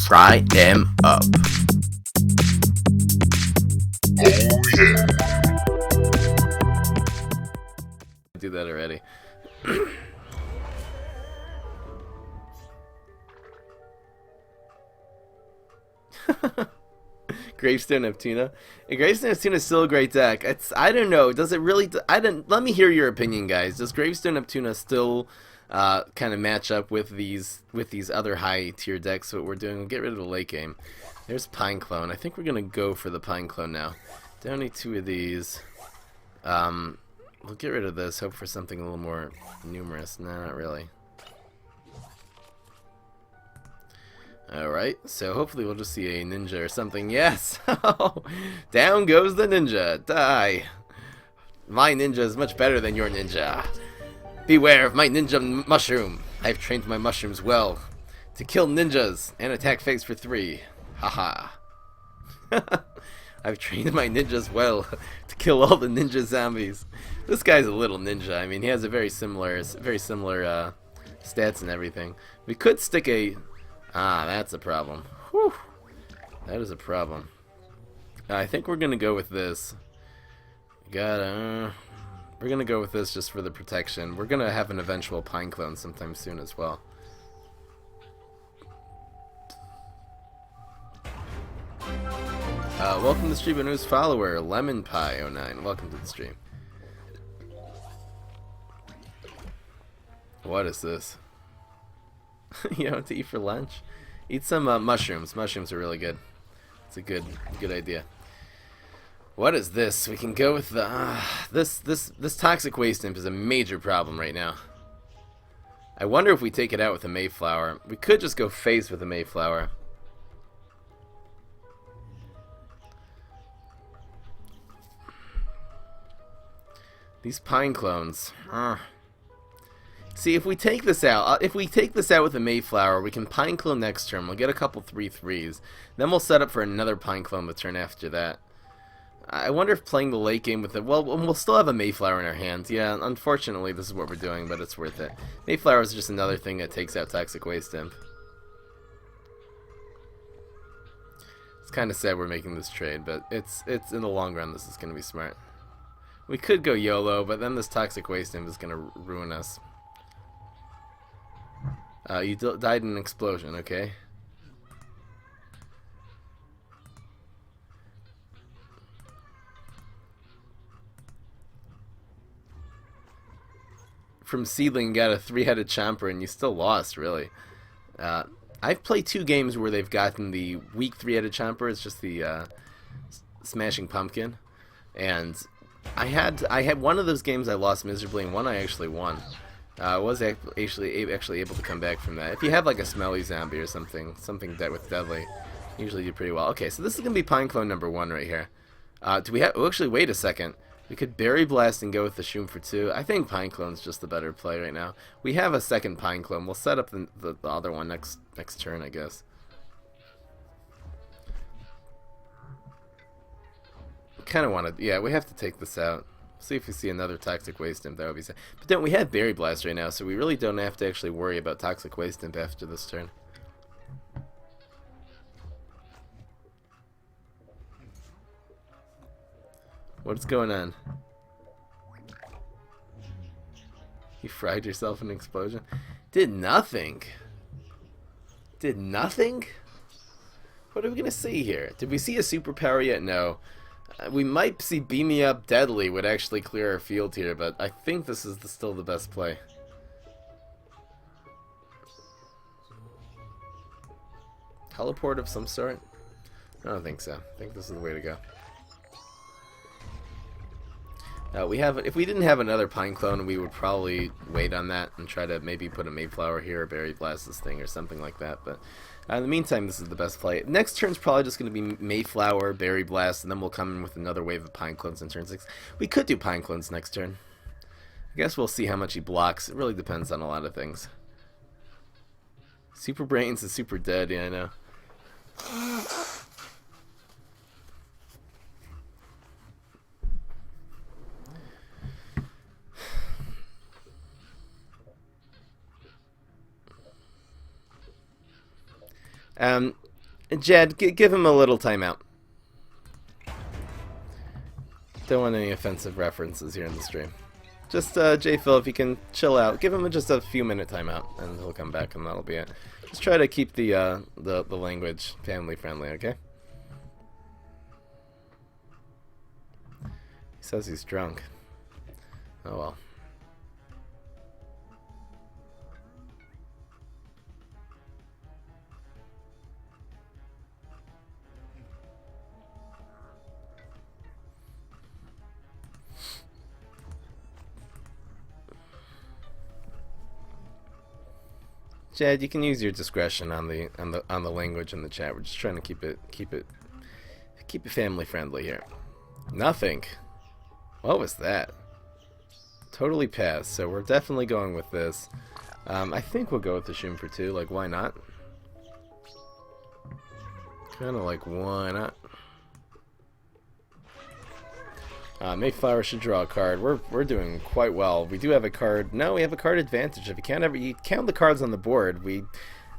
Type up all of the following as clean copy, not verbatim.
fry them up. Oh yeah. Do that already. Gravestone Neptuna. Gravestone Neptuna is still a great deck. I don't know. Does it really? Let me hear your opinion, guys. Does Gravestone Neptuna still kind of match up with these other high tier decks? What we're doing? We'll get rid of the late game. There's Pineclone. I think we're gonna go for the Pineclone now. Don't need two of these. We'll get rid of this. Hope for something a little more numerous. No, not really. Alright, so hopefully we'll just see a ninja or something. Yes! Down goes the ninja. Die. My ninja is much better than your ninja. Beware of my ninja mushroom. I've trained my mushrooms well to kill ninjas and attack fakes for 3. Haha. I've trained my ninjas well to kill all the ninja zombies. This guy's a little ninja. I mean, he has a very similar stats and everything. We could stick a... that's a problem. Whew. That is a problem. I think we're gonna go with this. We're gonna go with this just for the protection. We're gonna have an eventual Pineclone sometime soon as well. Welcome to the stream, a news follower, Lemon Pie 09. Welcome to the stream. What is this? You know what to eat for lunch? Eat some mushrooms. Mushrooms are really good. It's a good idea. What is this? We can go with the this toxic waste imp is a major problem right now. I wonder if we take it out with a Mayflower. We could just go face with a Mayflower. These Pineclones. See, if we take this out, with a Mayflower, we can Pineclone next turn. We'll get a couple 3/3s. Then we'll set up for another Pineclone the turn after that. I wonder if playing the late game with it. Well, we'll still have a Mayflower in our hands. Yeah, unfortunately, this is what we're doing, but it's worth it. Mayflower is just another thing that takes out Toxic Waste Imp. It's kind of sad we're making this trade, but it's in the long run. This is going to be smart. We could go YOLO, but then this Toxic Waste Imp is going to ruin us. You died in an explosion, okay? From Seedling, got a 3-headed Chomper, and you still lost, really. I've played 2 games where they've gotten the weak 3-headed Chomper. It's just the Smashing Pumpkin, and I had one of those games I lost miserably, and one I actually won. I was actually able to come back from that. If you have like a smelly zombie or something that with deadly, you usually do pretty well. Okay, so this is gonna be Pineclone number 1 right here. Do we have? Oh, actually, wait a second. We could Berry Blast and go with the Shoom for 2. I think Pineclone's just the better play right now. We have a second Pineclone. We'll set up the other one next turn, I guess. Kind of want to. Yeah, we have to take this out. See if we see another Toxic Waste Imp. That would be sad. But don't we have Berry Blast right now, so we really don't have to actually worry about Toxic Waste Imp after this turn. What's going on? You fried yourself in an explosion? Did nothing. Did nothing? What are we gonna see here? Did we see a superpower yet? No. We might see Beam Me Up Deadly would actually clear our field here, but I think this is still the best play. Teleport of some sort? I don't think so. I think this is the way to go. If we didn't have another Pineclone, we would probably wait on that and try to maybe put a Mayflower here or Berry Blast this thing or something like that. But in the meantime, this is the best play. Next turn's probably just going to be Mayflower, Berry Blast, and then we'll come in with another wave of Pineclones in turn 6. We could do Pineclones next turn. I guess we'll see how much he blocks. It really depends on a lot of things. Super Brains is super dead, yeah, I know. And Jed, give him a little timeout. Don't want any offensive references here in the stream. Just, J-Phil, if you can chill out, give him just a few minute timeout, and he'll come back, and that'll be it. Just try to keep the language family friendly, okay? He says he's drunk. Oh well. Jed, you can use your discretion on the language in the chat. We're just trying to keep it family friendly here. Nothing. What was that? Totally passed. So we're definitely going with this. I think we'll go with the Shroom for 2. Like, why not? Kind of like, why not? Mayflower should draw a card. We're doing quite well. We do have a card. No, we have a card advantage. If you count the cards on the board, he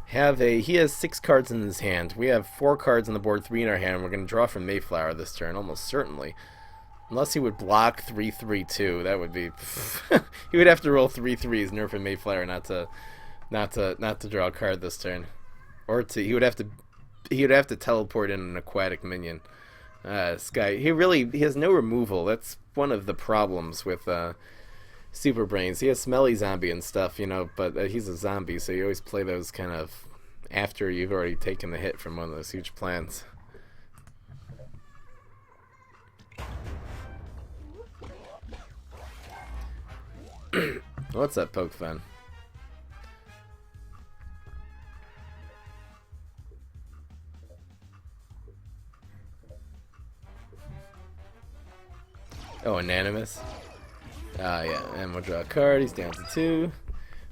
has 6 cards in his hand. We have 4 cards on the board, 3 in our hand. We're going to draw from Mayflower this turn, almost certainly. Unless he would block 3/3/2, that would be. He would have to roll 3 3s, nerf and Mayflower not to draw a card this turn, or he would have to teleport in an aquatic minion. This guy, he has no removal. That's one of the problems with Super Brains. He has Smelly Zombie and stuff, you know, but he's a zombie, so you always play those kind of after you've already taken the hit from one of those huge plants. What's up, Poke Fun? Oh, Anonymous? Yeah, and we'll draw a card. He's down to 2.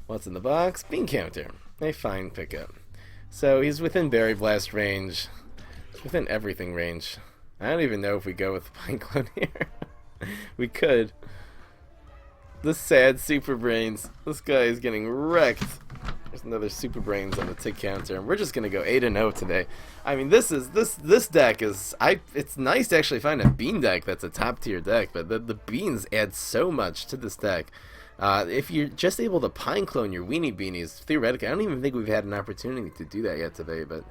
What's in the box? Bean counter. A fine pickup. So he's within Berry Blast range. Within everything range. I don't even know if we go with the Pineclone here. We could. This sad Super Brains. This guy is getting wrecked. There's another Super Brains on the tick counter, and we're just gonna go 8-0 today. I mean, this deck is it's nice to actually find a bean deck that's a top tier deck, but the beans add so much to this deck. If you're just able to Pineclone your Weenie Beanies, theoretically, I don't even think we've had an opportunity to do that yet today, but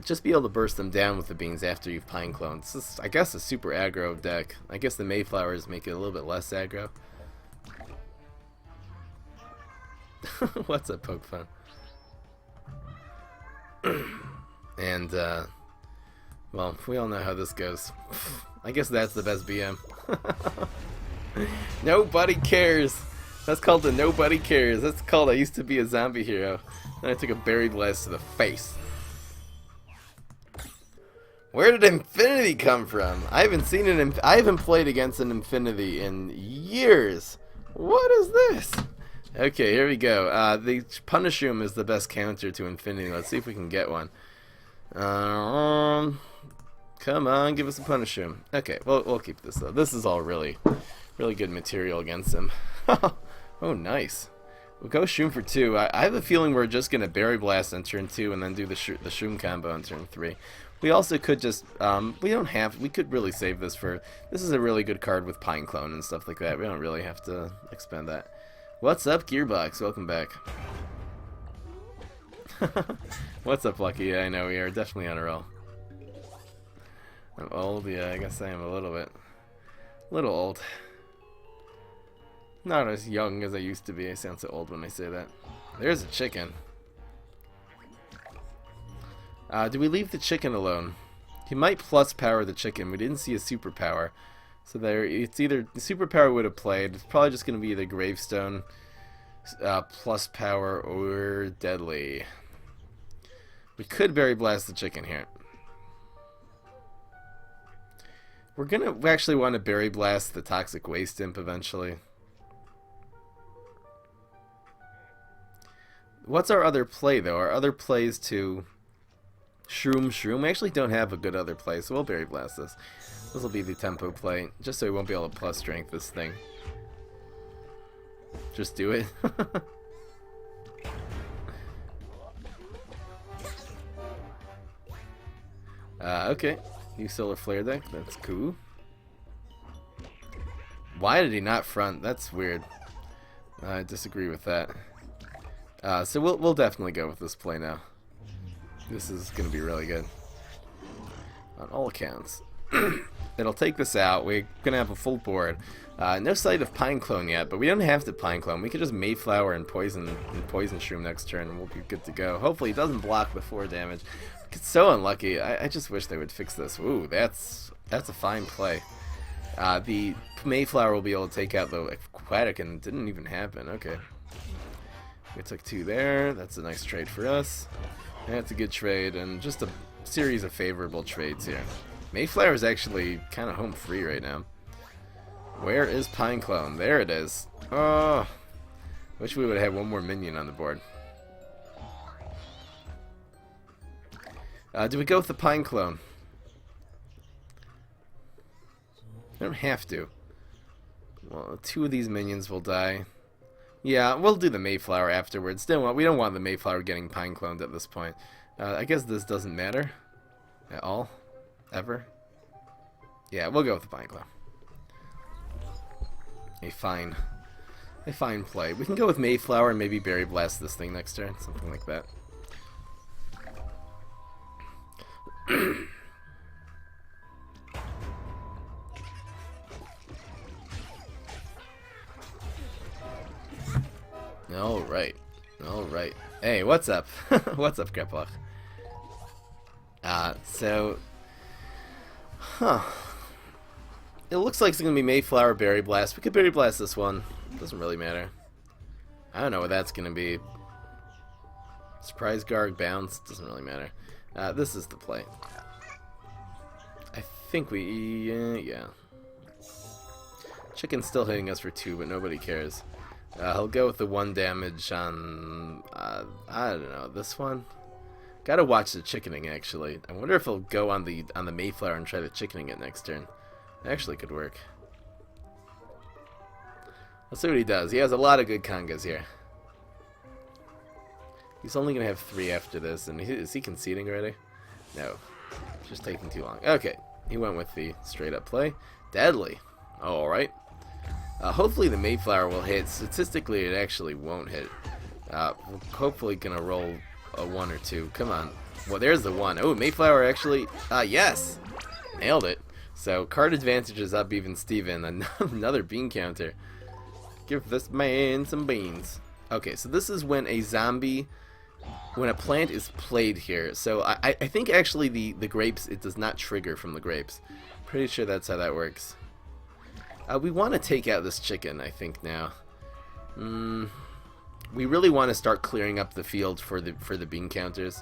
just be able to burst them down with the beans after you've Pinecloned. This is, I guess, a super aggro deck. I guess the Mayflowers make it a little bit less aggro. What's up, Poke Fun? And, well, we all know how this goes. I guess that's the best BM. Nobody cares. That's called the Nobody Cares. That's called I used to be a zombie hero. Then I took a berry blast to the face. Where did Infinity come from? I haven't played against an Infinity in years. What is this? Okay, here we go. The Punish Room is the best counter to Infinity. Let's see if we can get one. Come on, give us a Punish Room. Okay, we'll keep this though. This is all really good material against him. Oh, nice. We'll go Shroom for 2. I have a feeling we're just gonna Berry Blast on turn 2 and then do the Shroom combo on turn 3. We also could just we could really save this for. This is a really good card with Pineclone and stuff like that. We don't really have to expend that. What's up, Gearbox? Welcome back. What's up, Lucky? Yeah, I know, we are definitely on a roll. I'm old? Yeah, I guess I am a little old. Not as young as I used to be. I sound so old when I say that. There's a chicken. Do we leave the chicken alone? He might plus power the chicken. We didn't see a superpower. So it's either the superpower would have played. It's probably just going to be either Gravestone, plus power, or Deadly. We could Berry Blast the chicken here. We're going to actually want to Berry Blast the Toxic Waste Imp eventually. What's our other play, though? Our other play is to Shroom. We actually don't have a good other play, so we'll Berry Blast this. This will be the tempo play, just so we won't be able to plus strength this thing. Just do it. Okay. New Solar Flare deck. That's cool. Why did he not front? That's weird. I disagree with that. So we'll definitely go with this play now. This is going to be really good. On all accounts. It'll take this out. We're going to have a full board. No sight of Pineclone yet, but we don't have to Pineclone. We could just Mayflower and Poison Shroom next turn, and we'll be good to go. Hopefully it doesn't block the 4 damage. It's so unlucky. I just wish they would fix this. Ooh, that's a fine play. The Mayflower will be able to take out the Aquatic, and it didn't even happen. Okay. We took 2 there. That's a nice trade for us. That's a good trade, and just a series of favorable trades here. Mayflower is actually kind of home free right now. Where is Pineclone? There it is. Oh, wish we would have had one more minion on the board. Do we go with the Pineclone? I don't have to. Well, 2 of these minions will die. Yeah, we'll do the Mayflower afterwards. We don't want the Mayflower getting Pinecloned at this point. I guess this doesn't matter at all, ever. Yeah, we'll go with the Pineclone. A fine play. We can go with Mayflower and maybe Berry Blast this thing next turn, something like that. Alright. Hey, what's up? What's up, Kreplach? It looks like it's going to be Mayflower, Berry Blast. We could Berry Blast this one. Doesn't really matter. I don't know what that's going to be. Surprise Guard, Bounce. Doesn't really matter. This is the play. I think yeah. Chicken's still hitting us for 2, but nobody cares. He'll go with the 1 damage on, I don't know, this one? Gotta watch the chickening, actually. I wonder if he'll go on the Mayflower and try the chickening it next turn. Actually could work. Let's see what he does. He has a lot of good congas here. He's only going to have 3 after this, and is he conceding already? No. It's just taking too long. Okay. He went with the straight up play. Deadly. Alright. Hopefully the Mayflower will hit. Statistically, it actually won't hit. We're hopefully going to roll a 1 or 2. Come on. Well, there's the 1. Oh, Mayflower actually... yes! Nailed it. So, card advantage is up even Steven. Another bean counter. Give this man some beans. Okay, so this is when a zombie... When a plant is played here. So, I think actually the grapes, it does not trigger from the grapes. Pretty sure that's how that works. We want to take out this chicken, I think, now. We really want to start clearing up the field for the bean counters.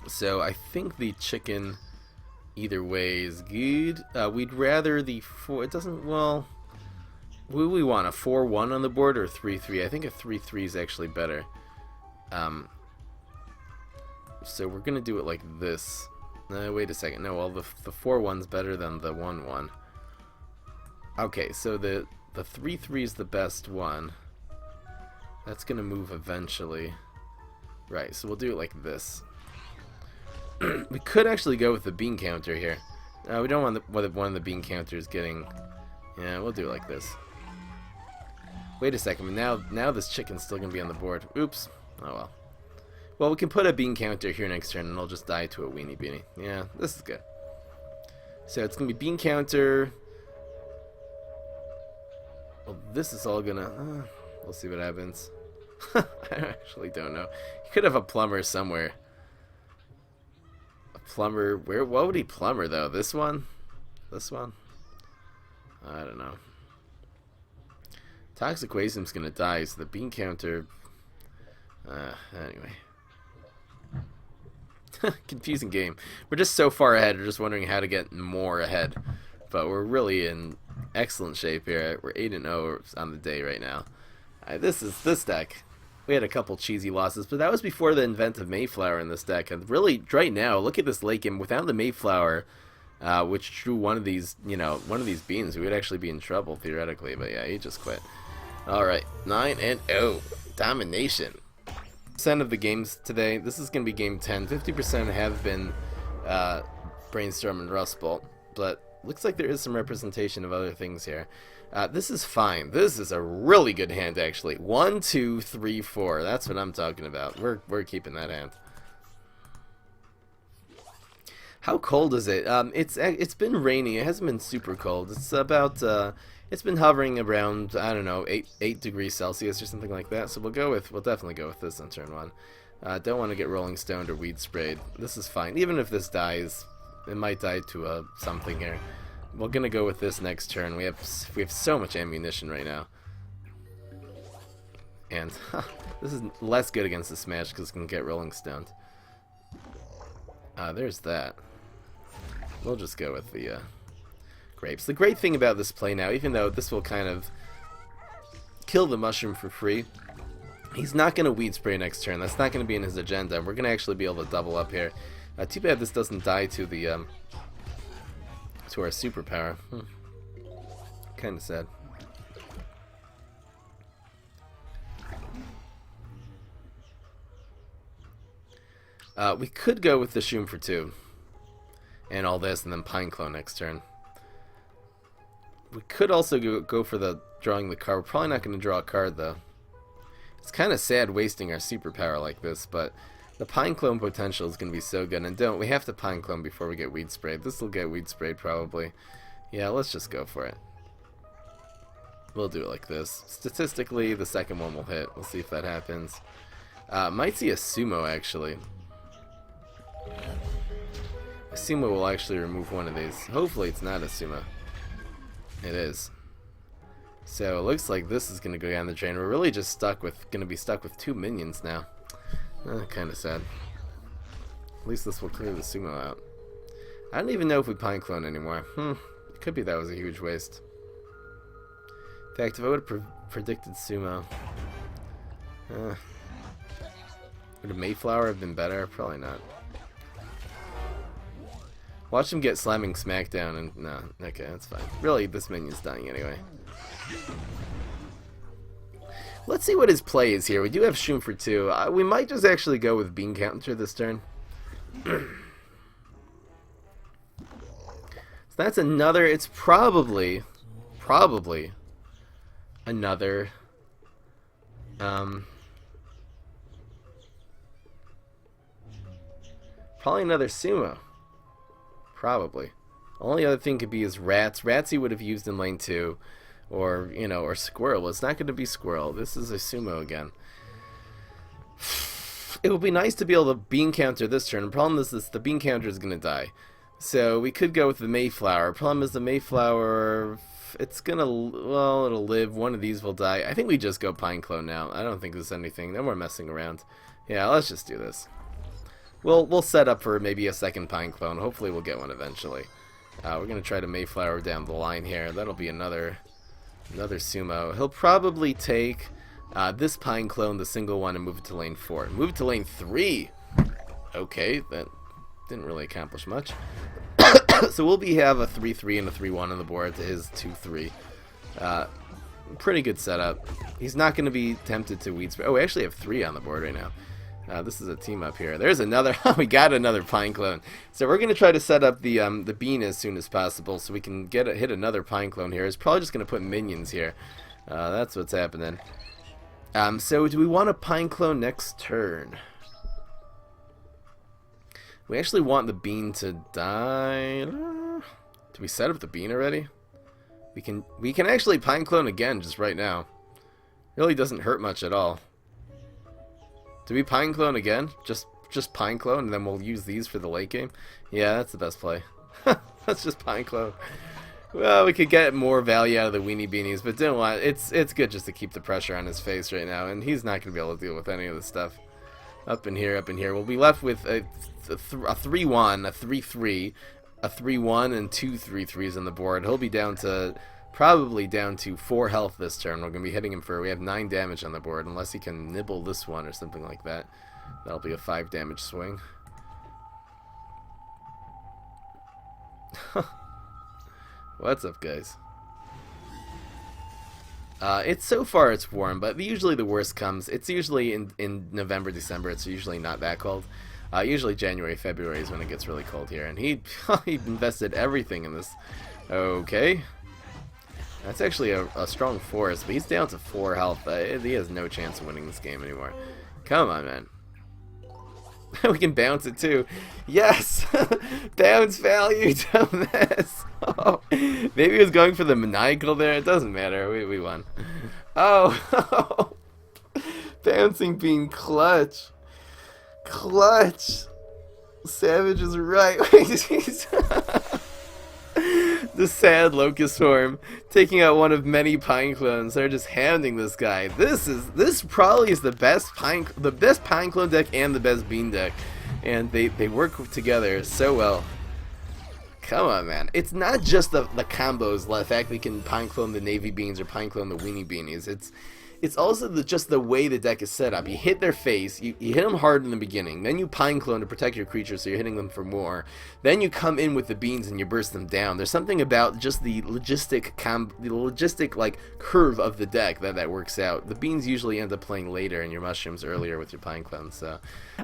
So I think the chicken, either way, is good. We'd rather the 4. It doesn't. Well, what do we want? A 4-1 on the board or 3-3? I think a 3-3 is actually better. So we're gonna do it like this. Wait a second. No, well the 4-1's better than the 1-1. Okay, so the 3-3 is the best one. That's gonna move eventually. Right, so we'll do it like this. We could actually go with the bean counter here. We don't want one of the bean counters getting... Yeah, we'll do it like this. Wait a second, now this chicken's still gonna be on the board. Oops. Oh well. Well, we can put a bean counter here next turn and it'll just die to a weenie beanie. Yeah, this is good. So it's gonna be bean counter... Well, this is all gonna... we'll see what happens. I actually don't know. He could have a plumber somewhere. A plumber... What would he plumber, though? This one? This one? I don't know. Toxic Waste's gonna die, so the bean counter... anyway. Confusing game. We're just so far ahead, we're just wondering how to get more ahead. But we're really in excellent shape here. We're 8-0 on the day right now. This deck. We had a couple cheesy losses, but that was before the invent of Mayflower in this deck. And really, right now, look at this late game. Without the Mayflower, which drew one of these beans, we would actually be in trouble theoretically. But yeah, he just quit. All right, 9-0 domination. 50% of the games today. This is going to be game 10. 50% have been Brainstorm and Rust Bolt, but looks like there is some representation of other things here. This is fine. This is a really good hand, actually. 1, 2, 3, 4. That's what I'm talking about. We're keeping that hand. How cold is it? It's been rainy. It hasn't been super cold. It's about it's been hovering around, I don't know, 8 degrees Celsius or something like that. So we'll definitely go with this on turn 1. Don't want to get rolling stoned or weed sprayed. This is fine. Even if this dies, it might die to something here. We're gonna go with this next turn. We have so much ammunition right now, and this is less good against the smash because it can get rolling stoned. There's that. We'll just go with the grapes. The great thing about this play now, even though this will kind of kill the mushroom for free, he's not going to weed spray next turn. That's not going to be in his agenda. We're going to actually be able to double up here. Too bad this doesn't die to the to our superpower. Kind of sad. We could go with the Shoom for 2 and all this, and then Pineclone next turn. We could also go for the drawing the card. We're probably not going to draw a card though. It's kind of sad wasting our superpower like this, but the Pineclone potential is going to be so good. And we have to Pineclone before we get weed sprayed. This will get weed sprayed probably. Yeah, let's just go for it. We'll do it like this. Statistically, the second one will hit. We'll see if that happens. Might see a Sumo actually. A Sumo will actually remove one of these. Hopefully it's not a Sumo. It is. So it looks like this is going to go down the drain. We're really just going to be stuck with 2 minions now. Kind of sad. At least this will clear the Sumo out. I don't even know if we Pineclone anymore. It could be that was a huge waste. In fact, if I would have predicted Sumo, would a Mayflower have been better? Probably not. Watch him get slamming smackdown and no, okay, that's fine. Really, this minion's dying anyway. Let's see what his play is here. We do have Shoom for 2. We might just actually go with Bean Counter this turn. So that's another. It's probably another. Probably another Sumo. Probably. Only other thing could be is Rats. Rats he would have used in lane 2. Or, you know, or Squirrel. Well, it's not going to be Squirrel. This is a Sumo again. It would be nice to be able to Bean Counter this turn. The problem is the Bean Counter is going to die. So we could go with the Mayflower. Problem is the Mayflower, it's going to, well, it'll live. One of these will die. I think we just go Pineclone now. I don't think there's anything. No more messing around. Yeah, let's just do this. We'll set up for maybe a second Pineclone. Hopefully we'll get one eventually. We're going to try to Mayflower down the line here. That'll be another Sumo. He'll probably take this Pineclone, the single one, and move it to lane 4. Move it to lane 3. Okay, that didn't really accomplish much. So we'll have a 3-3 and a 3-1 on the board to his 2-3. Pretty good setup. He's not going to be tempted to weed spray. Oh, we actually have 3 on the board right now. This is a team up here. There's another. We got another Pineclone. So we're going to try to set up the bean as soon as possible so we can hit another Pineclone here. It's probably just going to put minions here. That's what's happening. So do we want a Pineclone next turn? We actually want the bean to die. Do we set up the bean already? We can actually Pineclone again just right now. Really doesn't hurt much at all. Do we Pineclone again? Just Pineclone, and then we'll use these for the late game? Yeah, that's the best play. Let's just Pineclone. Well, we could get more value out of the Weenie Beanies, but don't want. It's good just to keep the pressure on his face right now, and he's not going to be able to deal with any of this stuff. Up in here. We'll be left with a 3-1, a 3-3, a 3-1, and 2 3-3s on the board. He'll be probably down to 4 health this turn. We're going to be hitting him we have 9 damage on the board, unless he can nibble this one or something like that. That'll be a 5 damage swing. What's up, guys? So far it's warm, but usually the worst comes. It's usually in November, December. It's usually not that cold. Usually January, February is when it gets really cold here, and he he invested everything in this. Okay. That's actually a strong force, but he's down to 4 health. He has no chance of winning this game anymore. Come on, man. We can bounce it too. Yes! Bounce value, dumbass. Oh, maybe he was going for the maniacal there. It doesn't matter. We won. Oh! Bouncing being clutch. Clutch. Savage is right. The sad locust swarm taking out one of many Pineclones. They're just hounding this guy. This probably is the best Pineclone deck and the best Bean deck, and they work together so well. Come on, man. It's not just the combos, the fact we can Pineclone the Navy Beans or Pineclone the Weenie Beanies. It's also just the way the deck is set up. You hit their face, you hit them hard in the beginning, then you Pineclone to protect your creatures so you're hitting them for more. Then you come in with the beans and you burst them down. There's something about just the logistic like curve of the deck that works out. The beans usually end up playing later and your mushrooms earlier with your Pineclone. So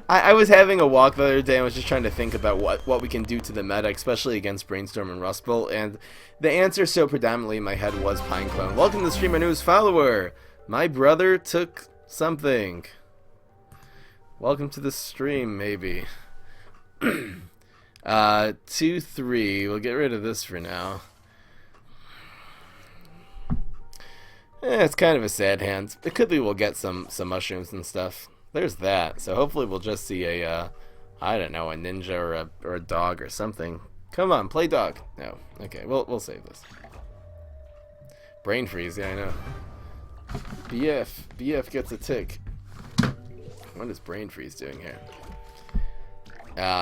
I was having a walk the other day. I was just trying to think about what we can do to the meta, especially against Brainstorm and Rust Bowl, and the answer so predominantly in my head was Pineclone. Welcome to the stream, my newest follower. My brother took something. Welcome to the stream, maybe. 2-3. We'll get rid of this for now. It's kind of a sad hand. It could be we'll get some mushrooms and stuff. There's that. So hopefully we'll just see a, I don't know, a ninja or a dog or something. Come on, play dog. No. Okay, we'll save this. Brain freeze. Yeah, I know. BF gets a tick. What is Brain Freeze doing here?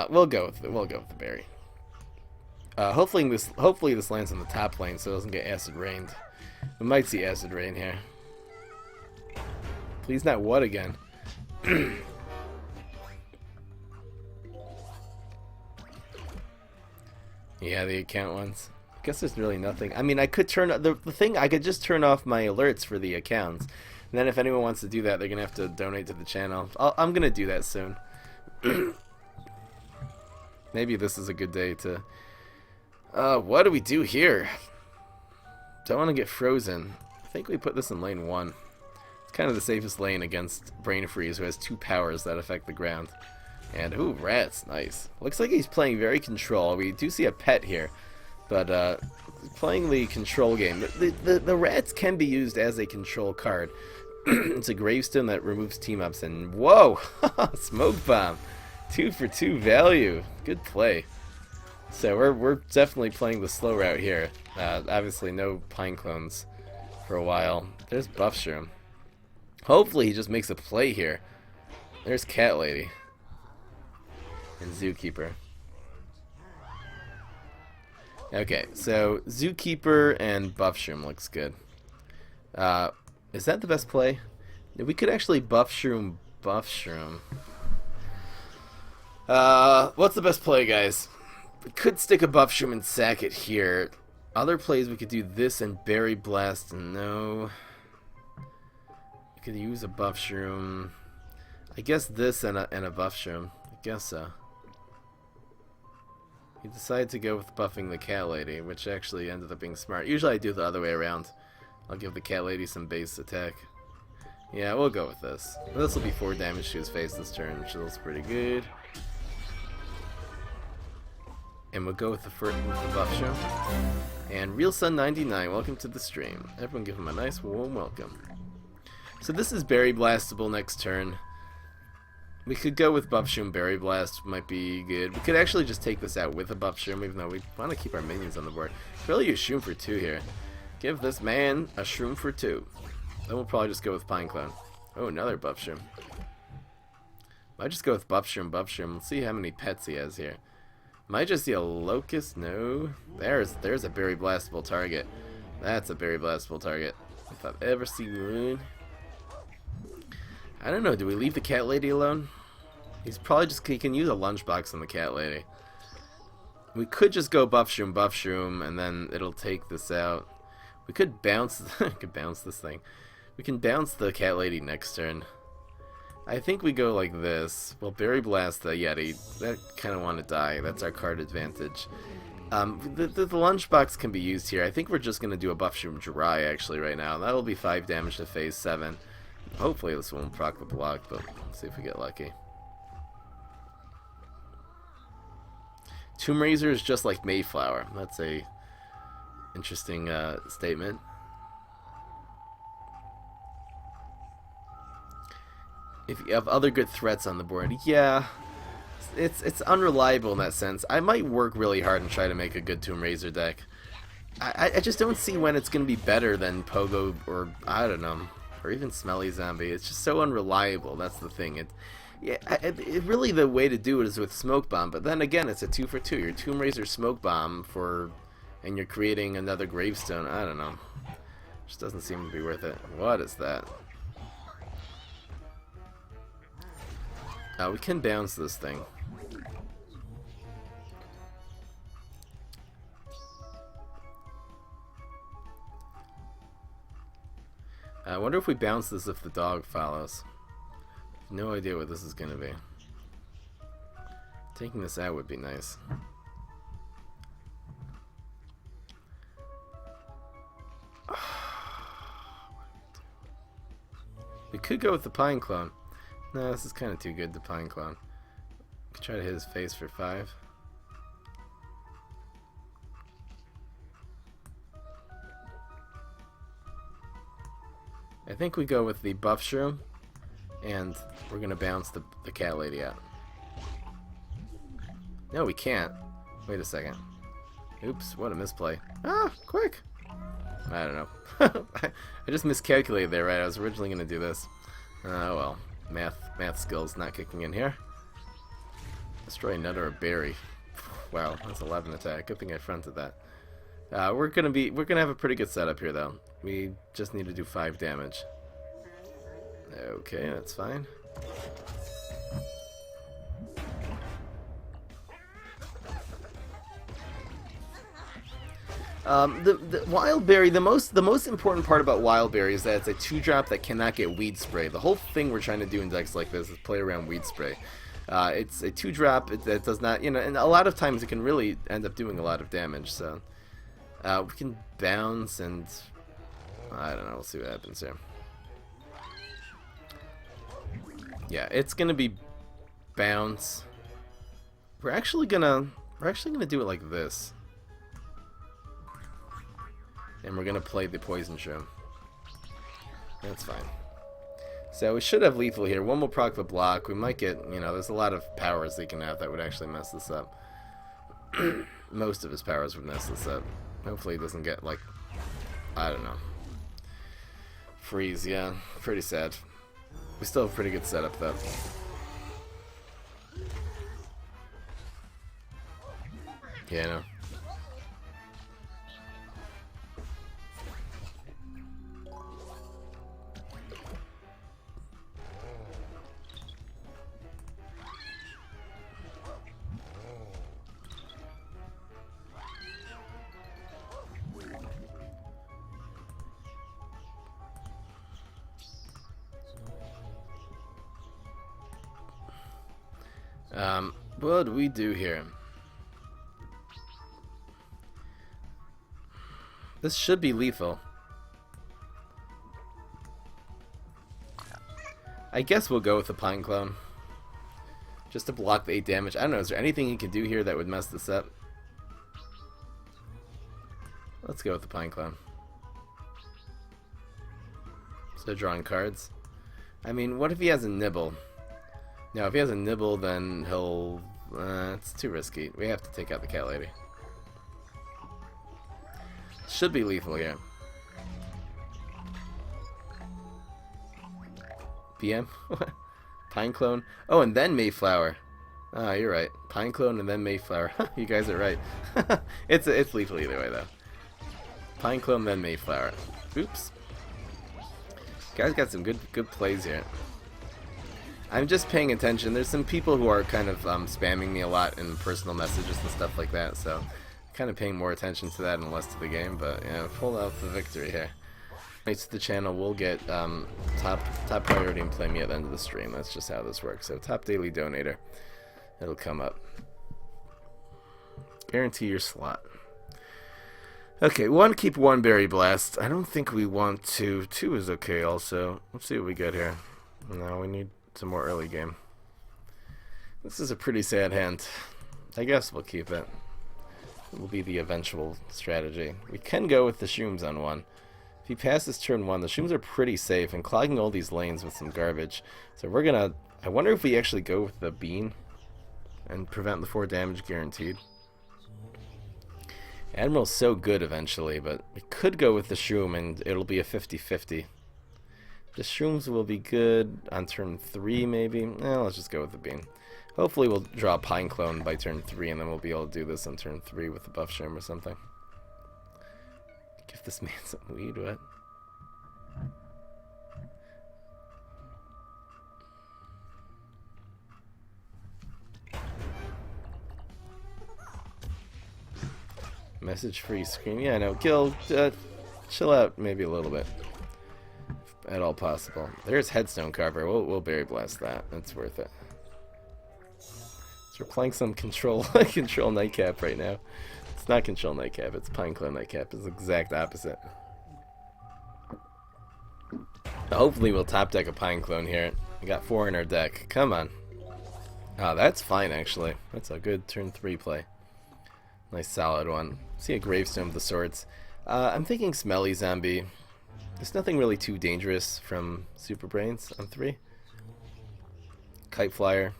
We'll go with the berry. Hopefully this lands on the top lane so it doesn't get acid rained. We might see acid rain here. Please not what again? Yeah, the account ones. I guess there's really nothing. I mean, I could turn the thing. I could just turn off my alerts for the accounts, and then if anyone wants to do that, they're gonna have to donate to the channel. I'm gonna do that soon. Maybe this is a good day to. What do we do here? Don't want to get frozen. I think we put this in lane 1. It's kind of the safest lane against Brain Freeze, who has 2 powers that affect the ground. And ooh, rats, nice. Looks like he's playing very control. We do see a pet here. But playing the control game, the rats can be used as a control card. It's a gravestone that removes team-ups, and whoa, smoke bomb, 2 for 2 value, good play. So we're definitely playing the slow route here. Obviously no Pineclones for a while. There's Buffshroom. Hopefully he just makes a play here. There's Cat Lady and Zookeeper. Okay, so Zookeeper and Buffshroom looks good. Is that the best play? We could actually Buffshroom. What's the best play, guys? We could stick a Buffshroom and sack it here. Other plays, we could do this and Berry Blast. No. We could use a Buffshroom. I guess this and a Buffshroom. I guess so. He decided to go with buffing the Cat Lady, which actually ended up being smart. Usually I do the other way around. I'll give the Cat Lady some base attack. Yeah, we'll go with this. This will be 4 damage to his face this turn, which looks pretty good. And we'll go with the Buffshroom. And Real Sun 99, welcome to the stream. Everyone give him a nice warm welcome. So this is Berry Blastable next turn. We could go with Buffshroom. Berry Blast might be good. We could actually just take this out with a Buffshroom, even though we want to keep our minions on the board. Really use Shroom for 2 here. Give this man a Shroom for 2. Then we'll probably just go with Pineclone. Oh, another Buffshroom. Might just go with Buffshroom. Let's see how many pets he has here. Might just see a Locust. No. There's a Berry Blastable target. That's a Berry Blastable target. If I've ever seen one. I don't know. Do we leave the Cat Lady alone? He can use a lunchbox on the Cat Lady. We could just go Buffshroom, and then it'll take this out. We could bounce. Could bounce this thing. We can bounce the Cat Lady next turn. I think we go like this. We'll Berry Blast the Yeti. That kind of want to die. That's our card advantage. The lunchbox can be used here. I think we're just going to do a Buff Shroom dry actually right now. That'll be 5 damage to phase 7. Hopefully this won't proc the block, but let's see if we get lucky. Tomb Razor is just like Mayflower. That's a interesting statement. If you have other good threats on the board, yeah, it's unreliable in that sense. I might work really hard and try to make a good Tomb Razor deck. I just don't see when it's going to be better than Pogo or, I don't know, or even Smelly Zombie. It's just so unreliable. That's the thing. Really the way to do it is with Smoke Bomb, but then again, it's a 2 for 2. Your Tomb Razor Smoke Bomb and you're creating another Gravestone. I don't know. Just doesn't seem to be worth it. What is that? We can bounce this thing. I wonder if we bounce this if the dog follows. No idea what this is going to be. Taking this out would be nice. We could go with the Pineclone. No, this is kind of too good, the Pineclone. Could try to hit his face for 5. I think we go with the Buff Shroom, and we're going to bounce the cat lady out. No, we can't. Wait a second. Oops, what a misplay. Ah, quick! I don't know. I just miscalculated there, right? I was originally going to do this. Oh well. Math skills not kicking in here. Destroy another or berry. Wow, that's 11 attack. Good thing I fronted that. We're gonna have a pretty good setup here though. We just need to do 5 damage. Okay, that's fine. The Wild Berry, the most important part about Wild Berry is that it's a 2-drop that cannot get Weed Spray. The whole thing we're trying to do in decks like this is play around Weed Spray. It's a 2-drop that does not, and a lot of times it can really end up doing a lot of damage. So we can bounce, and I don't know. We'll see what happens here. Yeah, it's gonna be bounce. We're actually gonna do it like this. And we're gonna play the Poison Shroom. That's fine. So we should have lethal here. One will proc the block. We might get, there's a lot of powers they can have that would actually mess this up. Most of his powers would mess this up. Hopefully he doesn't get, like, I don't know. Freeze, yeah. Pretty sad. We still have a pretty good setup, though. Yeah, I know. What do we do here? This should be lethal. I guess we'll go with the Pineclone. Just to block the 8 damage. I don't know, is there anything he can do here that would mess this up? Let's go with the Pineclone. So drawing cards. I mean, what if he has a nibble? Now, if he has a nibble, then he'll... it's too risky. We have to take out the cat lady. Should be lethal here. PM? Pineclone? Oh, and then Mayflower. Ah, you're right. Pineclone and then Mayflower. You guys are right. It's lethal either way, though. Pineclone, then Mayflower. Oops. Guys got some good plays here. I'm just paying attention. There's some people who are kind of spamming me a lot in personal messages and stuff like that, so kind of paying more attention to that and less to the game, but yeah, pulled out the victory here. Thanks to the channel, we'll get top priority and play me at the end of the stream. That's just how this works. So top daily donator, it'll come up. Guarantee your slot. Okay, we want to keep one Berry Blast. I don't think we want to. 2 is okay also. Let's see what we get here. No, we need some more early game. This is a pretty sad hand. I guess we'll keep it. It will be the eventual strategy. We can go with the Shrooms on 1. If he passes turn 1, the Shrooms are pretty safe and clogging all these lanes with some garbage. So we're gonna... I wonder if we actually go with the Bean and prevent the 4 damage guaranteed. Admiral's so good eventually, but we could go with the Shroom and it'll be a 50-50. The Shrooms will be good on turn 3 maybe. Let's just go with the Bean. Hopefully we'll draw a Pineclone by turn 3 and then we'll be able to do this on turn 3 with the buff Shroom or something. Give this man some weed, what? Message free screen. Yeah, no, Gil, chill out maybe a little bit. If at all possible. There's Headstone Carver. We'll Berry Blast that. That's worth it. So we're playing some control Nightcap right now. It's not control Nightcap, it's Pineclone Nightcap. It's the exact opposite. Hopefully we'll top deck a Pineclone here. We got 4 in our deck. Come on. Oh, that's fine actually. That's a good turn 3 play. Nice solid one. See a Gravestone of the Swords. I'm thinking Smelly Zombie. There's nothing really too dangerous from Super Brains on 3. Kite Flyer.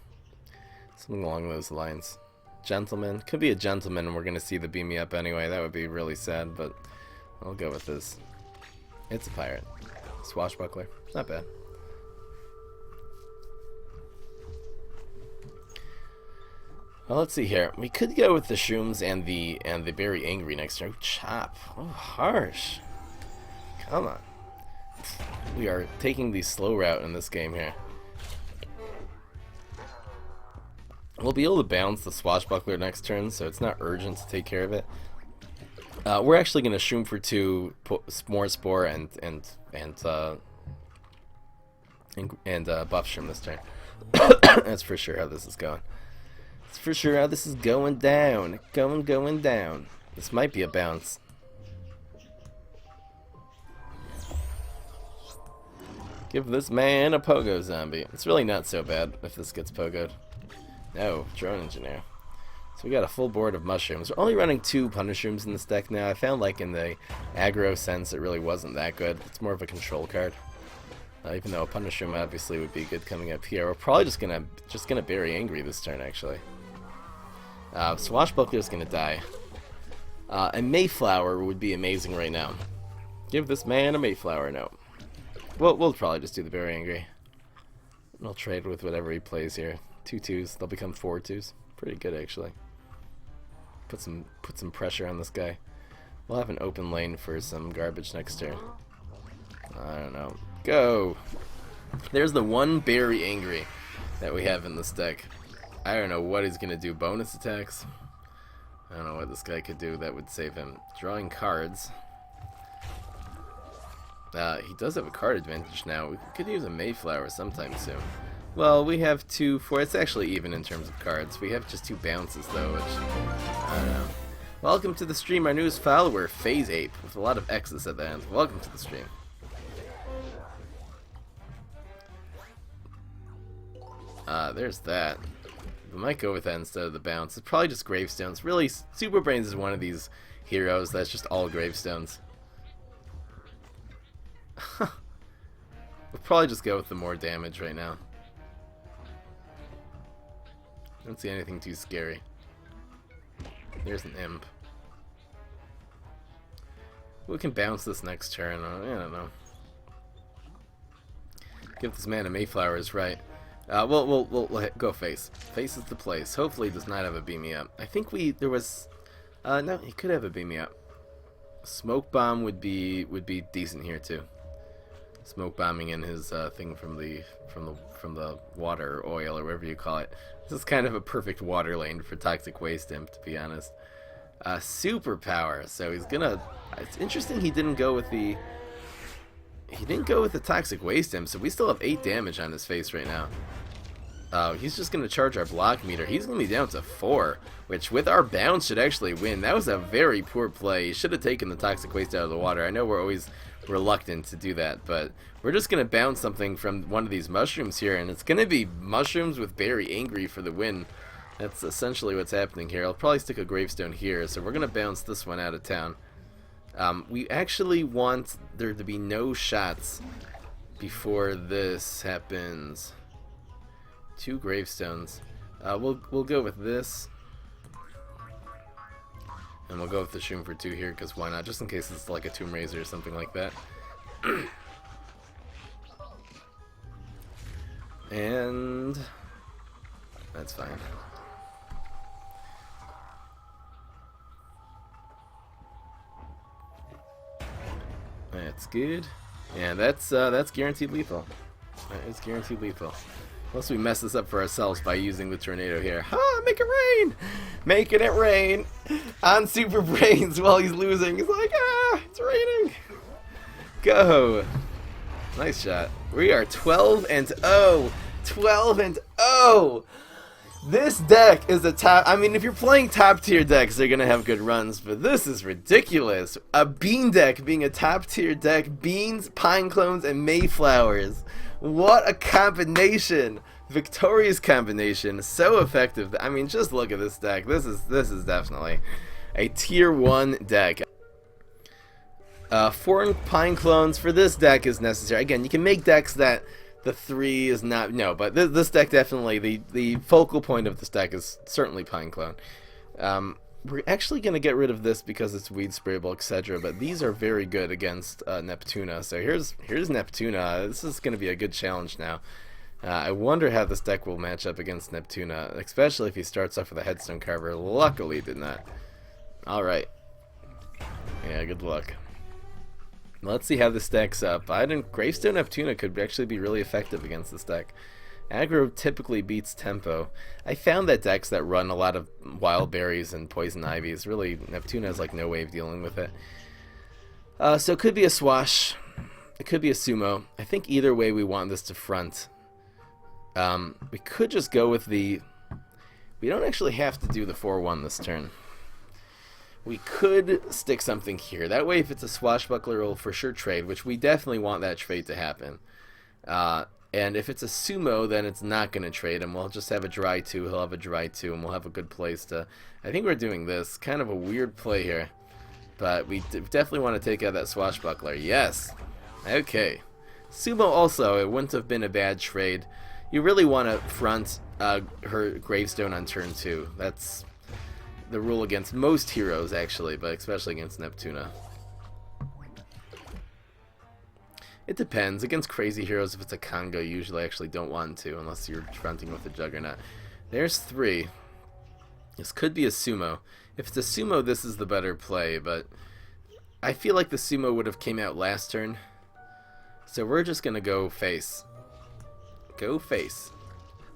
Something along those lines. Gentleman. Could be a Gentleman and we're going to see the Beam Me Up anyway. That would be really sad, but I'll go with this. It's a Pirate. Swashbuckler. Not bad. Well, let's see here. We could go with the Shrooms and the Very Angry next turn. Oh, Chop. Oh, harsh. Come on. We are taking the slow route in this game here. We'll be able to bounce the Swashbuckler next turn, so it's not urgent to take care of it. We're actually going to Shroom for 2, more Spore, and Buff Shroom this turn. That's for sure how this is going. That's for sure how this is going down. Going down. This might be a bounce. Give this man a Pogo Zombie. It's really not so bad if this gets pogoed. No, Drone Engineer. So we got a full board of Mushrooms. We're only running 2 Punishrooms in this deck now. I found like in the aggro sense it really wasn't that good. It's more of a control card. Even though a Punishroom obviously would be good coming up here. We're probably just gonna Berry Angry this turn actually. Swashbuckler's gonna die. And Mayflower would be amazing right now. Give this man a Mayflower note. We'll probably just do the Berry Angry. And I'll trade with whatever he plays here. 2 2s, they'll become 4 2s. Pretty good actually. Put some pressure on this guy. We'll have an open lane for some garbage next turn. I don't know. Go! There's the one Berry Angry that we have in this deck. I don't know what he's gonna do. Bonus attacks? I don't know what this guy could do that would save him. Drawing cards. He does have a card advantage now. We could use a Mayflower sometime soon. Well, we have 2, 4. It's actually even in terms of cards. We have just 2 bounces though, which I don't know. Welcome to the stream, our newest follower, Phase Ape, with a lot of X's at the end. Welcome to the stream. There's that. We might go with that instead of the bounce. It's probably just gravestones. Really, Super Brains is one of these heroes that's just all gravestones. We'll probably just go with the more damage right now. I don't see anything too scary. There's an imp. We can bounce this next turn. I don't know. Give this man a Mayflower is right. We'll go face. Face is the place. Hopefully he does not have a beam me up. I think there was no, he could have a beam me up. Smoke bomb would be decent here too. Smoke bombing in his thing from the water or oil or whatever you call it. This is kind of a perfect water lane for Toxic Waste Imp, to be honest. Superpower. So he's gonna. It's interesting he didn't go with the He didn't go with the Toxic Waste Him, so we still have 8 damage on his face right now. He's just going to charge our block meter. He's going to be down to 4, which with our bounce should actually win. That was a very poor play. He should have taken the Toxic Waste out of the water. I know we're always reluctant to do that, but we're just going to bounce something from one of these mushrooms here, and it's going to be mushrooms with Berry Angry for the win. That's essentially what's happening here. I'll probably stick a gravestone here, so we're going to bounce this one out of town. We actually want there to be no shots before this happens. 2 gravestones. We'll go with this, and we'll go with the shroom for 2 here, because why not? Just in case it's like a Tomb Raiser or something like that. And that's fine. That's good. And that's guaranteed lethal. That is guaranteed lethal. Unless we mess this up for ourselves by using the tornado here. Ah, make it rain! Making it rain on Super Brains while he's losing. He's like, ah, it's raining. Go. Nice shot. We are 12-0. 12-0. This deck is a top. I mean, if you're playing top tier decks, they're gonna have good runs, but this is ridiculous. A bean deck being a top tier deck, beans, pine clones, and mayflowers. What a combination! Victorious combination, so effective. I mean, just look at this deck. This is definitely a tier 1 deck. 4 pine clones for this deck is necessary. Again, you can make decks that the 3 is not, no, but this deck definitely, the focal point of this deck is certainly Pineclone. We're actually going to get rid of this because it's weed sprayable, etc., but these are very good against Neptuna. So here's Neptuna. This is going to be a good challenge now. I wonder how this deck will match up against Neptuna, especially if he starts off with a Headstone Carver. Luckily did not. Alright. Yeah, good luck. Let's see how this stacks up. Gravestone Neptuna could actually be really effective against this deck. Aggro typically beats tempo. I found that decks that run a lot of wild berries and poison ivies, really, Neptuna has like no way of dealing with it. So it could be a swash. It could be a sumo. I think either way we want this to front. We could just go with the... We don't actually have to do the 4-1 this turn. We could stick something here. That way, if it's a swashbuckler, we'll for sure trade, which we definitely want that trade to happen. And if it's a sumo, then it's not going to trade, and we'll just have a dry 2. He'll have a dry 2, and we'll have a good place to... I think we're doing this. Kind of a weird play here. But we definitely want to take out that swashbuckler. Yes! Okay. Sumo also, it wouldn't have been a bad trade. You really want to front her gravestone on turn 2. That's the rule against most heroes, actually, but especially against Neptuna. It depends. Against crazy heroes, if it's a Congo, you usually actually don't want to, unless you're fronting with a Juggernaut. There's 3. This could be a sumo. If it's a sumo, this is the better play, but I feel like the sumo would have came out last turn. So we're just going to go face. Go face.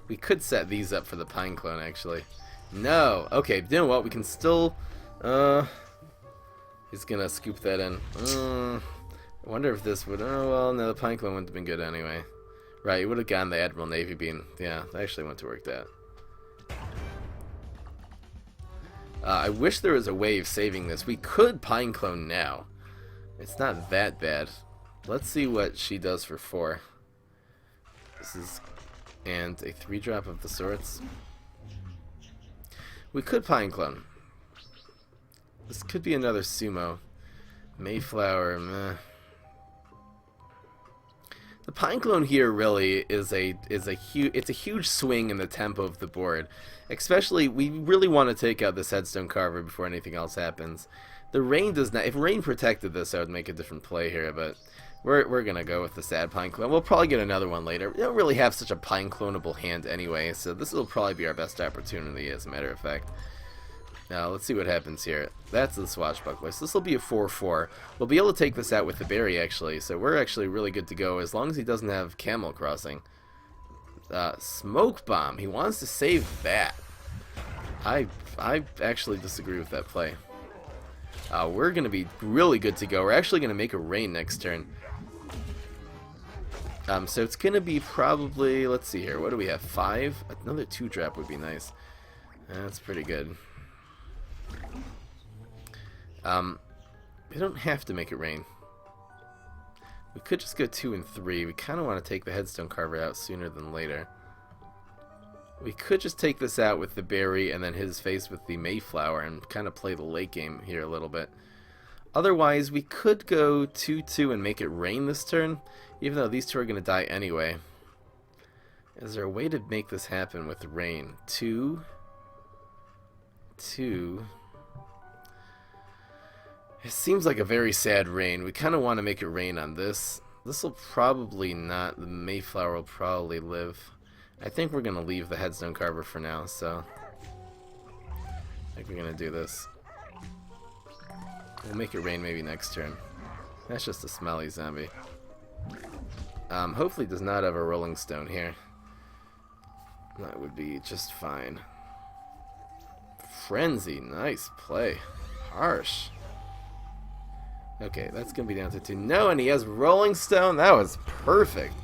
We could set these up for the Pineclone, actually. No. Okay, you know what? We can still... he's going to scoop that in. I wonder if this would... Oh, well, no, the Pineclone wouldn't have been good anyway. Right, you would have gotten the Admiral Navy Beam. Yeah, that actually went to work that. I wish there was a way of saving this. We could Pineclone now. It's not that bad. Let's see what she does for 4. This is... And a 3-drop of the sorts. We could Pineclone. This could be another sumo. Mayflower, meh. The Pineclone here really is a huge swing in the tempo of the board. Especially, we really want to take out this Headstone Carver before anything else happens. The rain does not. If rain protected this, I would make a different play here, but we're gonna go with the sad Pineclone. We'll probably get another one later. We don't really have such a Pinecloneable hand anyway, so this will probably be our best opportunity, as a matter of fact. Now, let's see what happens here. That's the Swashbuckler. So this will be a 4-4. We'll be able to take this out with the berry, actually. So we're actually really good to go, as long as he doesn't have Camel Crossing. Smoke Bomb. He wants to save that. I actually disagree with that play. We're going to be really good to go. We're actually going to make a rain next turn. So it's going to be probably, let's see here, what do we have, 5? Another 2-drop would be nice. That's pretty good. We don't have to make it rain. We could just go 2 and 3. We kind of want to take the headstone carver out sooner than later. We could just take this out with the berry and then his face with the Mayflower and kind of play the late game here a little bit. Otherwise, we could go 2-2 and make it rain this turn, even though these two are going to die anyway. Is there a way to make this happen with rain? 2, 2. It seems like a very sad rain. We kind of want to make it rain on this. This will probably not. The Mayflower will probably live. I think we're going to leave the headstone carver for now, so I think we're going to do this. We'll make it rain maybe next turn. That's just a smelly zombie. Hopefully does not have a rolling stone here. That would be just fine. Frenzy, nice play. Harsh. Okay, that's going to be down to 2. No, and he has rolling stone. That was perfect.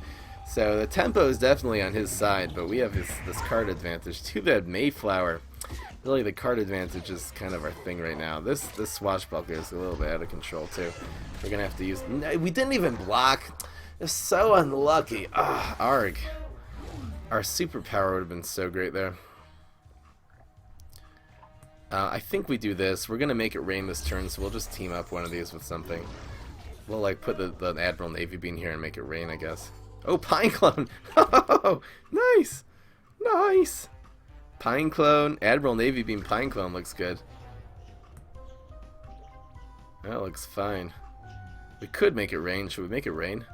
So the tempo is definitely on his side, but we have this card advantage. Too bad Mayflower. Really, the card advantage is kind of our thing right now. This swashbuckler is a little bit out of control too. We're gonna have to use. No, we didn't even block. It's so unlucky. Ah, arg. Our superpower would have been so great there. I think we do this. We're gonna make it rain this turn, so we'll just team up one of these with something. We'll like put the Admiral Navy Bean here and make it rain, I guess. Oh, Pineclone! Oh, nice, nice. Pineclone, Admiral Navy Beam Pineclone looks good. That looks fine. We could make it rain. Should we make it rain?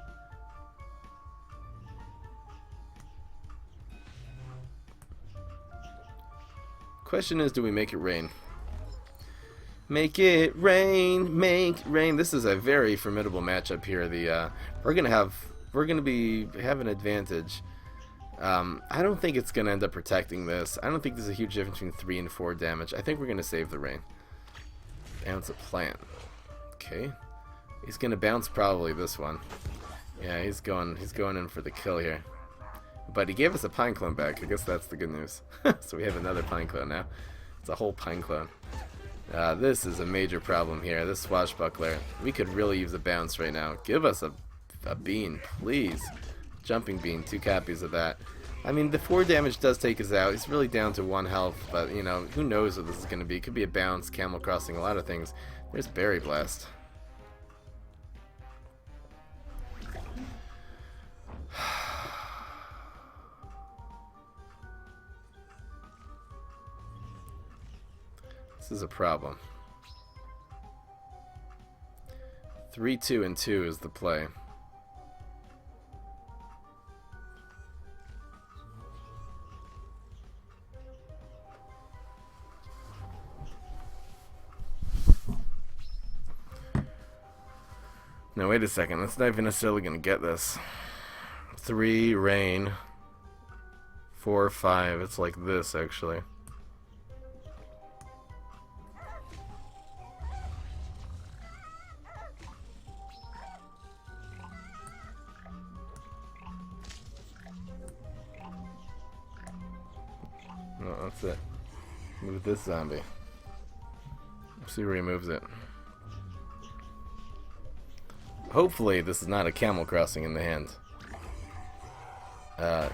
Question is, do we make it rain? Make it rain, make rain. This is a very formidable matchup here. We're gonna have an advantage. I don't think it's gonna end up protecting this. I don't think there's a huge difference between 3 and 4 damage. I think we're gonna save the rain. Bounce a plant. Okay. He's gonna bounce probably this one. Yeah, he's going in for the kill here. But he gave us a Pineclone back. I guess that's the good news. So we have another Pineclone now. It's a whole Pineclone. This is a major problem here. This swashbuckler. We could really use a bounce right now. Give us a bean, please. Jumping bean, 2 copies of that. I mean, the 4 damage does take us out. He's really down to 1 health, but, you know, who knows what this is going to be. It could be a bounce, camel crossing, a lot of things. There's Berry Blast. This is a problem. 3, 2, and 2 is the play. Now wait a second, that's not even necessarily going to get this. 3, rain. 4, 5, it's like this actually. No, that's it. Move this zombie. Let's see where he moves it. Hopefully this is not a camel crossing in the hand.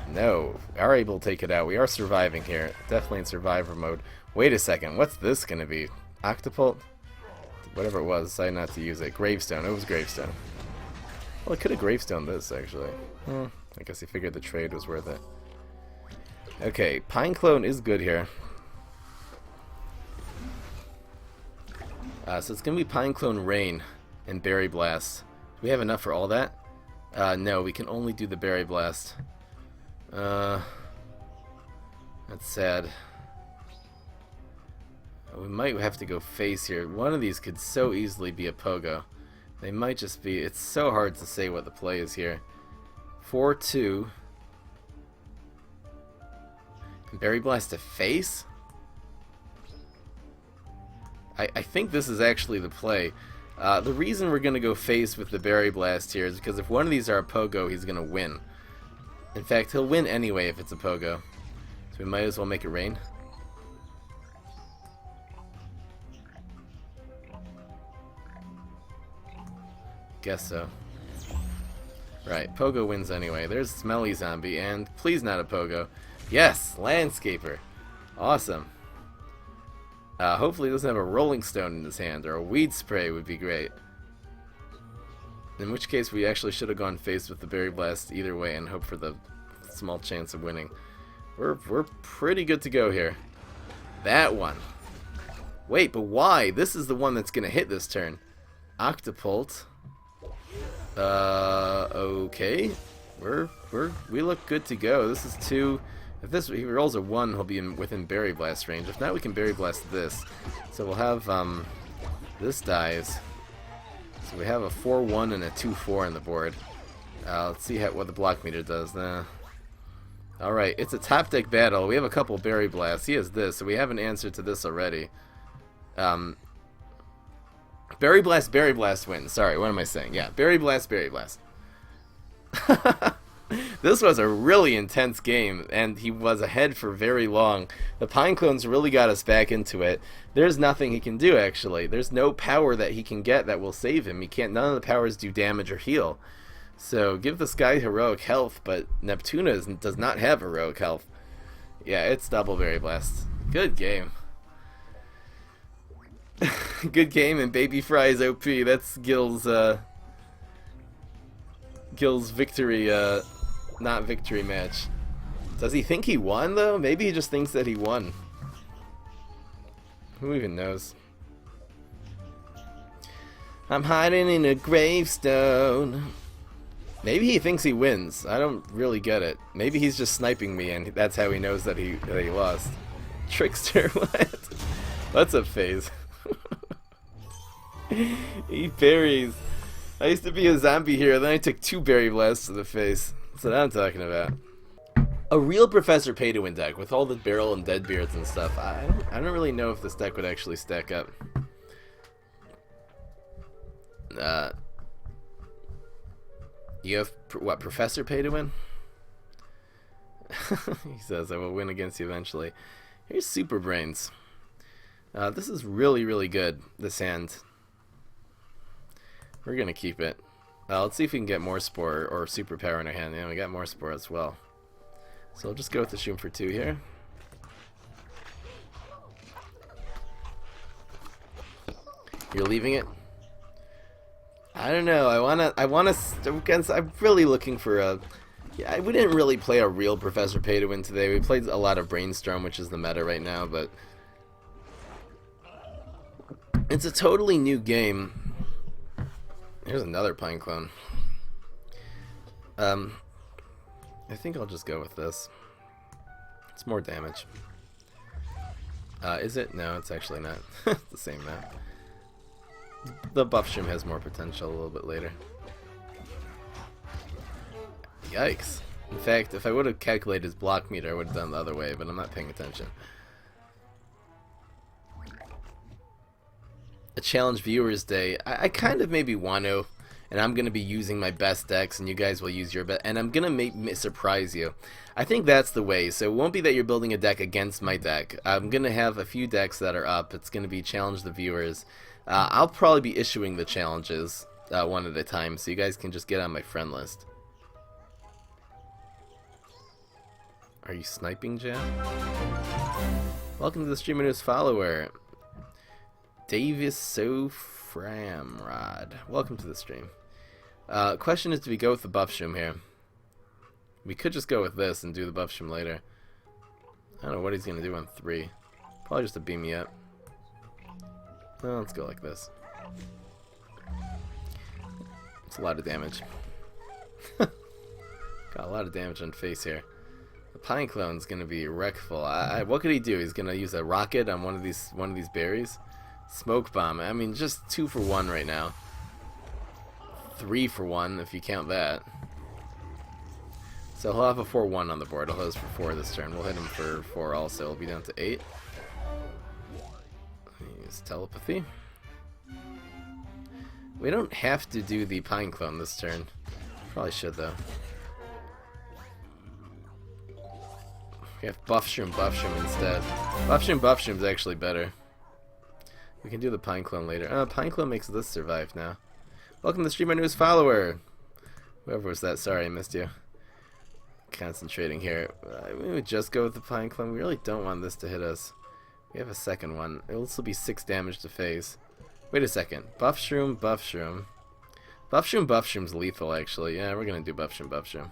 No. We are able to take it out. We are surviving here. Definitely in survivor mode. Wait a second. What's this going to be? Octopult? Whatever it was. Decided not to use it. Gravestone. It was Gravestone. Well, it could have Gravestoned this, actually. I guess he figured the trade was worth it. Okay. Pineclone is good here. So it's going to be Pineclone Rain and Berry Blast. Do we have enough for all that? No, we can only do the Berry Blast. That's sad. We might have to go face here. One of these could so easily be a Pogo. They might just be. It's so hard to say what the play is here. 4-2. And Berry Blast to face? I think this is actually the play. The reason we're going to go face with the Berry Blast here is because if one of these are a Pogo, he's going to win. In fact, he'll win anyway if it's a Pogo. So we might as well make it rain. Guess so. Right, Pogo wins anyway. There's Smelly Zombie, and please not a Pogo. Yes, Landscaper. Awesome. Hopefully he doesn't have a Rolling Stone in his hand, or a Weed Spray would be great. In which case we actually should have gone face with the Berry Blast either way and hope for the small chance of winning. We're pretty good to go here. That one. Wait, but why? This is the one that's going to hit this turn. Octopult. Okay. We look good to go. This is 2. If he rolls a 1, he'll be within Berry Blast range. If not, we can Berry Blast this. So we'll have, this dies. So we have a 4-1 and a 2-4 on the board. Let's see what the block meter does. Alright, it's a top deck battle. We have a couple Berry Blasts. He has this, so we have an answer to this already. Berry Blast wins. Sorry, what am I saying? Yeah, Berry Blast. This was a really intense game, and he was ahead for very long. The Pineclones really got us back into it. There's nothing he can do, actually. There's no power that he can get that will save him. None of the powers do damage or heal. So give this guy heroic health, but Neptuna does not have heroic health. Yeah, it's double Berry Blast. Good game. Good game, and Baby Fry's OP. That's Gil's victory, not victory match. Does he think he won, though? Maybe he just thinks that he won. Who even knows? I'm hiding in a gravestone. Maybe he thinks he wins. I don't really get it. Maybe he's just sniping me, and that's how he knows that he lost. Trickster, what? What's up, FaZe? Eat berries. I used to be a zombie hero, then I took 2 Berry Blasts to the face. That's what I'm talking about. A real Professor Pay-to-Win deck with all the barrel and deadbeards and stuff. I don't really know if this deck would actually stack up. You have, what, Professor Pay-to-Win? He says, I will win against you eventually. Here's Super Brains. This is really, really good, this hand. We're going to keep it. Let's see if we can get more Spore or Superpower in our hand. Yeah, we got more Spore as well. So we'll just go with the Shroom for 2 here. You're leaving it? I don't know. I'm really looking for a... Yeah, we didn't really play a real Professor Pay-to-Win today. We played a lot of Brainstorm, which is the meta right now, but... It's a totally new game. Here's another Pineclone. I think I'll just go with this. It's more damage. Is it? No, it's actually not. It's the same map. The buff shroom has more potential a little bit later. Yikes. In fact, if I would have calculated his block meter, I would have done the other way, but I'm not paying attention. A challenge viewers day. I kind of maybe want to, and I'm going to be using my best decks, and you guys will use your best, and I'm going to surprise you. I think that's the way, so it won't be that you're building a deck against my deck. I'm going to have a few decks that are up. It's going to be challenge the viewers. I'll probably be issuing the challenges one at a time, so you guys can just get on my friend list. Are you sniping, Jam? Welcome to the streamer news follower. Davis Soframrod. Welcome to the stream. Question is, do we go with the buff shroom here? We could just go with this and do the buff shroom later. I don't know what he's going to do on 3. Probably just to beam me up. Well, let's go like this. It's a lot of damage. Got a lot of damage on face here. The Pineclone's going to be wreckful. What could he do? He's going to use a rocket on one of these berries? Smoke bomb. I mean, just 2 for 1 right now. 3 for 1 if you count that. So he'll have a 4-1 on the board. He'll hit us for 4 this turn. We'll hit him for 4 also. He'll be down to 8. Use telepathy. We don't have to do the Pineclone this turn. Probably should though. We have Buff Shroom instead. Buff Shroom's actually better. We can do the Pineclone later. Pineclone makes this survive now. Welcome to the stream, my newest follower. Whoever was that, sorry I missed you. Concentrating here. We would just go with the Pineclone. We really don't want this to hit us. We have a second one. It'll also be 6 damage to phase. Wait a second. Buff Shroom. Buff Shroom's lethal actually. Yeah, we're gonna do Buff Shroom.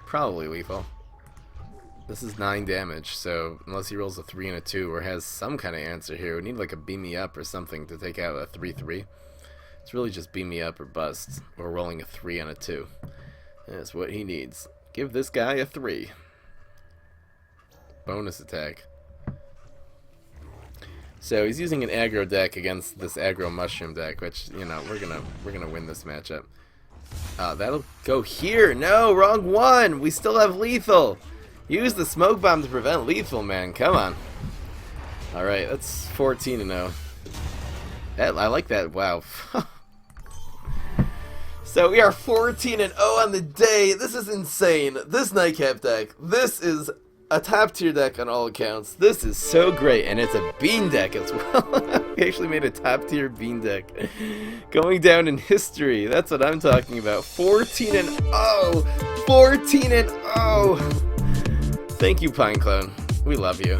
Probably lethal. This is 9 damage, so unless he rolls a 3 and a 2 or has some kind of answer here, we need like a beam me up or something to take out a 3/3. It's really just beam me up or bust, or rolling a 3 and a 2. That's what he needs. Give this guy a 3. Bonus attack. So he's using an aggro deck against this aggro mushroom deck, which, you know, we're gonna win this matchup. That'll go here. No, wrong one. We still have lethal. Use the smoke bomb to prevent lethal, man. Come on. All right, that's 14-0. I like that. Wow. So we are 14-0 on the day. This is insane. This Nightcap deck. This is a top tier deck on all accounts. This is so great, and it's a bean deck as well. We actually made a top tier bean deck. Going down in history. That's what I'm talking about. 14-0. 14-0. Thank you, Pineclone. We love you.